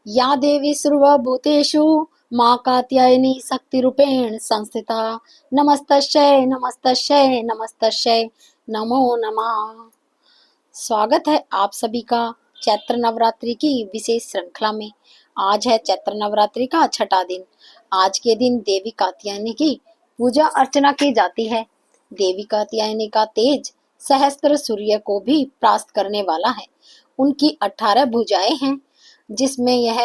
या देवी सर्वभूतेषु मां कात्यायनी शक्तिरूपेण संस्थिता। नमस्तस्यै नमस्तस्यै नमस्तस्यै नमो नमः। स्वागत है आप सभी का चैत्र नवरात्रि की विशेष श्रृंखला में। आज है चैत्र नवरात्रि का छठा दिन। आज के दिन देवी कात्यायनी की पूजा अर्चना की जाती है। देवी कात्यायनी का तेज सहस्त्र सूर्य को भी परास्त करने वाला है। उनकी 18 भुजाएं हैं, जिसमें यह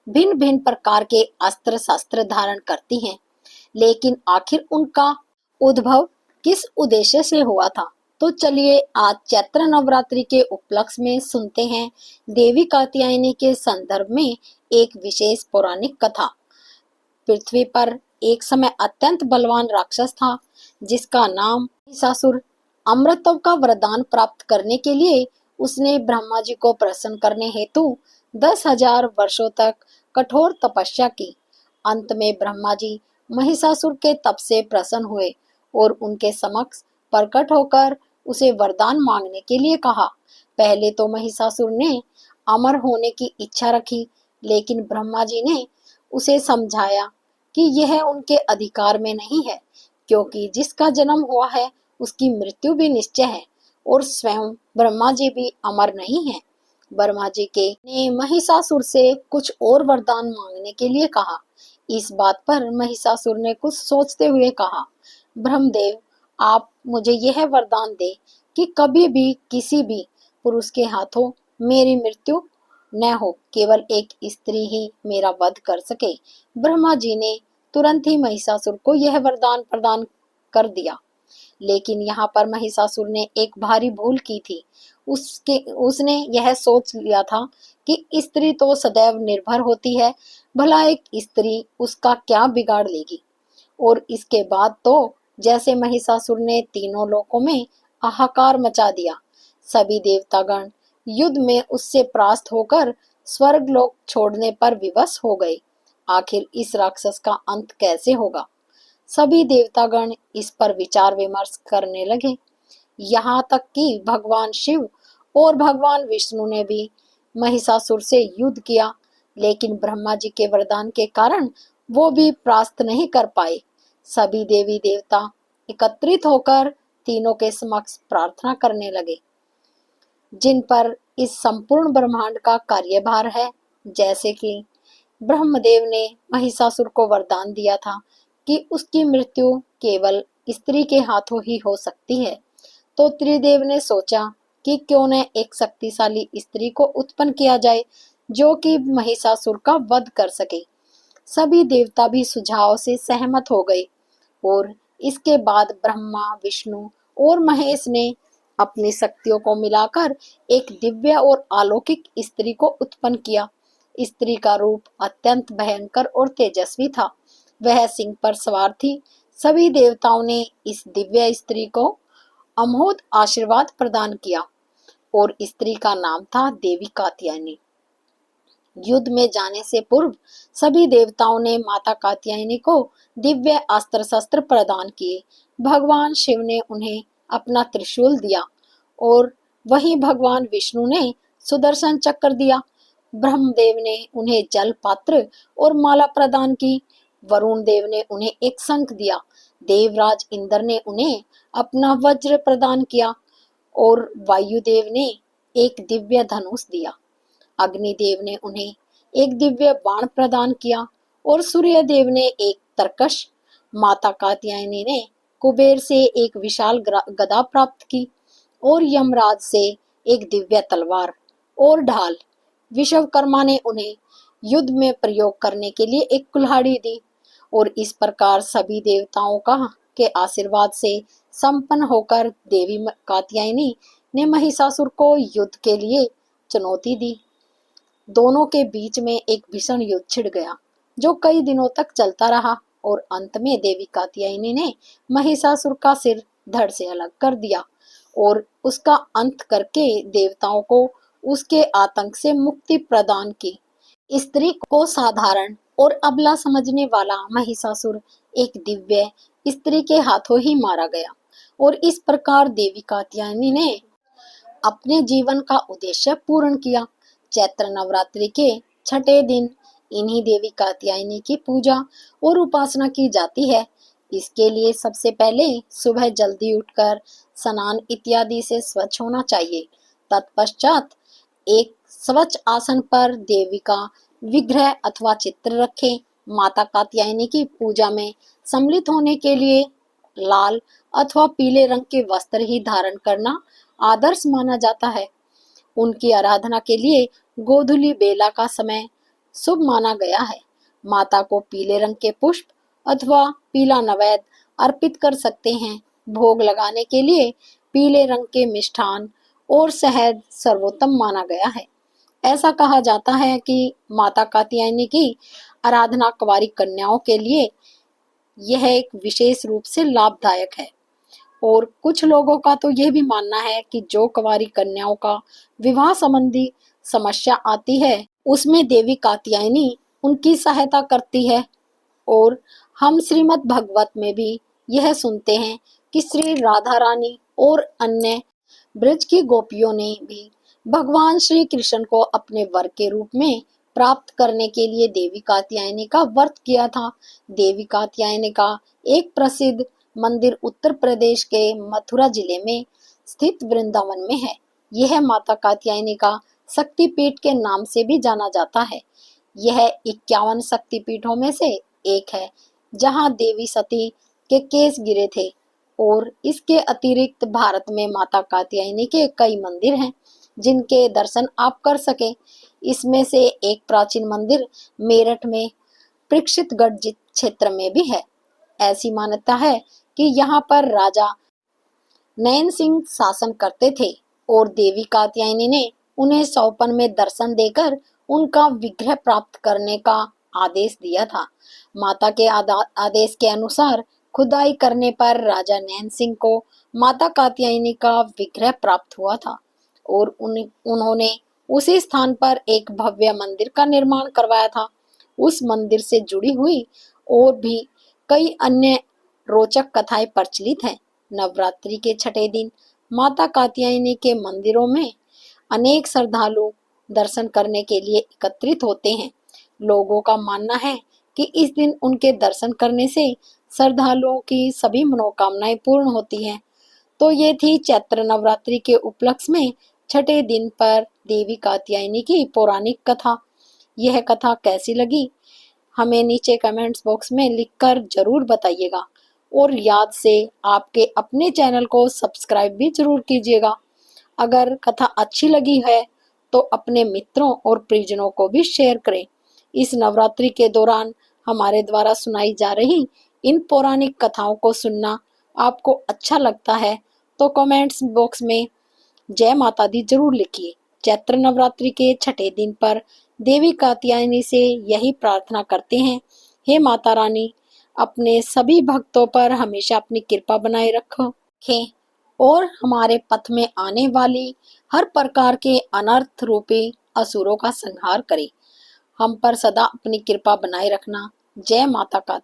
भिन्न भिन्न प्रकार के अस्त्र शस्त्र धारण करती हैं। लेकिन आखिर उनका उद्भव किस उद्देश्य से हुआ था? तो चलिए आज चैत्र नवरात्रि के उपलक्ष्य में सुनते हैं देवी कात्यायनी के संदर्भ में एक विशेष पौराणिक कथा। पृथ्वी पर एक समय अत्यंत बलवान राक्षस था, जिसका नाम महिषासुर। अमृतत्व का वरदान प्राप्त करने के लिए उसने ब्रह्मा जी को प्रसन्न करने हेतु 10,000 वर्षों तक कठोर तपस्या की। अंत में ब्रह्मा जी महिषासुर के तप से प्रसन्न हुए और उनके समक्ष प्रकट होकर उसे वरदान मांगने के लिए कहा। पहले तो महिषासुर ने अमर होने की इच्छा रखी, लेकिन ब्रह्मा जी ने उसे समझाया कि यह उनके अधिकार में नहीं है, क्योंकि जिसका जन्म हुआ है उसकी मृत्यु भी निश्चय है और स्वयं ब्रह्मा जी भी अमर नहीं है। ब्रह्मा जी के ने महिषासुर से कुछ और वरदान मांगने के लिए कहा। इस बात पर महिषासुर ने कुछ सोचते हुए कहा, ब्रह्मदेव, आप मुझे यह वरदान दे कि कभी भी किसी भी पुरुष के हाथों मेरी मृत्यु न हो, केवल एक स्त्री ही मेरा वध कर सके। ब्रह्मा जी ने तुरंत ही महिषासुर को यह वरदान प्रदान कर दिया। लेकिन यहाँ पर महिषासुर ने एक भारी भूल की थी। उसने यह सोच लिया था कि स्त्री तो सदैव निर्भर होती है, भला एक स्त्री उसका क्या बिगाड़ लेगी। और इसके बाद तो जैसे महिषासुर ने तीनों लोकों में हाहाकार मचा दिया। सभी देवतागण युद्ध में उससे परास्त होकर स्वर्ग लोक छोड़ने पर विवश हो गए। आखिर इस राक्षस का अंत कैसे होगा? सभी देवतागण इस पर विचार विमर्श करने लगे। यहाँ तक कि भगवान शिव और भगवान विष्णु ने भी महिषासुर से युद्ध किया, लेकिन ब्रह्मा जी के वरदान के कारण वो भी परास्त नहीं कर पाए। सभी देवी देवता एकत्रित होकर तीनों के समक्ष प्रार्थना करने लगे, जिन पर इस संपूर्ण ब्रह्मांड का कार्यभार है। जैसे कि ब्रह्मदेव ने महिषासुर को वरदान दिया था कि उसकी मृत्यु केवल स्त्री के हाथों ही हो सकती है, तो त्रिदेव ने सोचा कि क्यों न एक शक्तिशाली स्त्री को उत्पन्न किया जाए जो कि महिषासुर का वध कर सके। सभी देवता भी सुझाव से सहमत हो गए और इसके बाद ब्रह्मा, विष्णु और महेश ने अपनी शक्तियों को मिलाकर एक दिव्य और अलौकिक स्त्री को उत्पन्न किया। स्त्री का रूप अत्यंत भयंकर और तेजस्वी था। वह सिंह पर सवार थी। सभी देवताओं ने इस दिव्य स्त्री को अमोघ आशीर्वाद प्रदान किया और स्त्री का नाम था देवी कात्यायनी। युद्ध में जाने से पूर्व सभी देवताओं ने माता कात्यायनी को दिव्य अस्त्र शस्त्र प्रदान किए। भगवान शिव ने उन्हें अपना त्रिशूल दिया और वहीं भगवान विष्णु ने सुदर्शन चक्र दिया। ब्रह्मदेव ने उन्हें जल पात्र और माला प्रदान की। वरुण देव ने उन्हें एक शंख दिया। देवराज इंद्र ने उन्हें अपना वज्र प्रदान किया और वायुदेव ने एक दिव्य धनुष दिया। अग्निदेव ने उन्हें एक दिव्य बाण प्रदान किया और सूर्यदेव ने एक तरकश। माता कात्यायनी ने कुबेर से एक विशाल गदा प्राप्त की और यमराज से एक दिव्य तलवार और ढाल। विश्वकर्मा ने उन्हें युद्ध में प्रयोग करने के लिए एक कुल्हाड़ी दी और इस प्रकार सभी देवताओं के आशीर्वाद से संपन्न होकर देवी कात्यायनी ने महिषासुर को युद्ध के लिए चुनौती दी। दोनों के बीच में एक भीषण युद्ध छिड़ गया, जो कई दिनों तक चलता रहा और अंत में देवी कात्यायनी ने महिषासुर का सिर धड़ से अलग कर दिया और उसका अंत करके देवताओं को उसके आतंक से मुक्ति प्रदान की। स्त्री को साधारण और अबला समझने वाला महिषासुर एक दिव्य स्त्री के हाथों ही मारा गया और इस प्रकार देवी कात्यायनी ने अपने जीवन का उद्देश्य पूर्ण किया। चैत्र नवरात्रि के छठे दिन इन्हीं देवी कात्यायनी की पूजा और उपासना की जाती है। इसके लिए सबसे पहले सुबह जल्दी उठकर स्नान इत्यादि से स्वच्छ होना चाहिए। तत्पश्चात एक स्वच्छ आसन पर देवी का विग्रह अथवा चित्र रखें। माता कात्यायनी की पूजा में सम्मिलित होने के लिए लाल अथवा पीले रंग के वस्त्र ही धारण करना आदर्श माना जाता है। उनकी आराधना के लिए गोधूली बेला का समय शुभ माना गया है। माता को पीले रंग के पुष्प अथवा पीला नैवेद्य अर्पित कर सकते हैं। भोग लगाने के लिए पीले रंग के मिष्ठान और शहद सर्वोत्तम माना गया है। ऐसा कहा जाता है कि माता कात्यायनी की आराधना कुंवारी कन्याओं के लिए यह एक विशेष रूप से लाभदायक है। और कुछ लोगों का तो यह भी मानना है कि जो कुंवारी कन्याओं का विवाह संबंधी समस्या आती है उसमें देवी कात्यायनी उनकी सहायता करती है। और हम श्रीमद् भगवत में भी यह सुनते हैं कि श्री राधा रानी और अन्य ब्रज की गोपियों ने भी भगवान श्री कृष्ण को अपने वर के रूप में प्राप्त करने के लिए देवी कात्यायनी का व्रत किया था। देवी कात्यायनी का एक प्रसिद्ध मंदिर उत्तर प्रदेश के मथुरा जिले में स्थित वृंदावन में है। यह माता कात्यायनी का शक्तिपीठ के नाम से भी जाना जाता है। यह 51 शक्तिपीठों में से एक है जहां देवी सती के केस गिरे थे। और इसके अतिरिक्त भारत में माता कात्यायनी के कई मंदिर हैं जिनके दर्शन आप कर सके। इसमें से एक प्राचीन मंदिर मेरठ में परीक्षितगढ़ क्षेत्र में भी है। ऐसी मान्यता है कि यहाँ पर राजा नयन सिंह शासन करते थे और देवी कात्यायनी ने उन्हें सौपन में दर्शन देकर उनका विग्रह प्राप्त करने का आदेश दिया था। माता के आदेश के अनुसार खुदाई करने पर राजा नैन सिंह को माता कात्यायनी का विग्रह प्राप्त हुआ था और उन्होंने उसी स्थान पर एक भव्य मंदिर का निर्माण करवाया था। उस मंदिर से जुड़ी हुई और भी कई अन्य रोचक कथाएं प्रचलित हैं। नवरात्रि के छठे दिन माता कात्यायनी के मंदिरों में अनेक श्रद्धालु दर्शन करने के लिए एकत्रित होते हैं। लोगों का मानना है कि इस दिन उनके दर्शन करने से श्रद्धालुओं की सभी मनोकामनाएं पूर्ण होती हैं। तो ये थी चैत्र नवरात्रि के उपलक्ष्य में छठे दिन पर देवी कात्यायनी की पौराणिक कथा। यह कथा कैसी लगी हमें नीचे कमेंट्स बॉक्स में लिखकर जरूर बताइएगा और याद से आपके अपने चैनल को सब्सक्राइब भी जरूर कीजिएगा। अगर कथा अच्छी लगी है तो अपने मित्रों और परिजनों को भी शेयर करें। इस नवरात्रि के दौरान हमारे द्वारा सुनाई जा रही इन पौराणिक कथाओं को सुनना आपको अच्छा लगता है तो कमेंट्स बॉक्स में जय माता दी जरूर लिखिए। चैत्र नवरात्रि के छठे दिन पर देवी कात्यायनी से यही प्रार्थना करते हैं, हे माता रानी अपने सभी भक्तों पर हमेशा अपनी कृपा बनाए रखें और हमारे पथ में आने वाली हर प्रकार के अनर्थ रूपी असुरों का संहार करें। हम पर सदा अपनी कृपा बनाए रखना। जय माता का।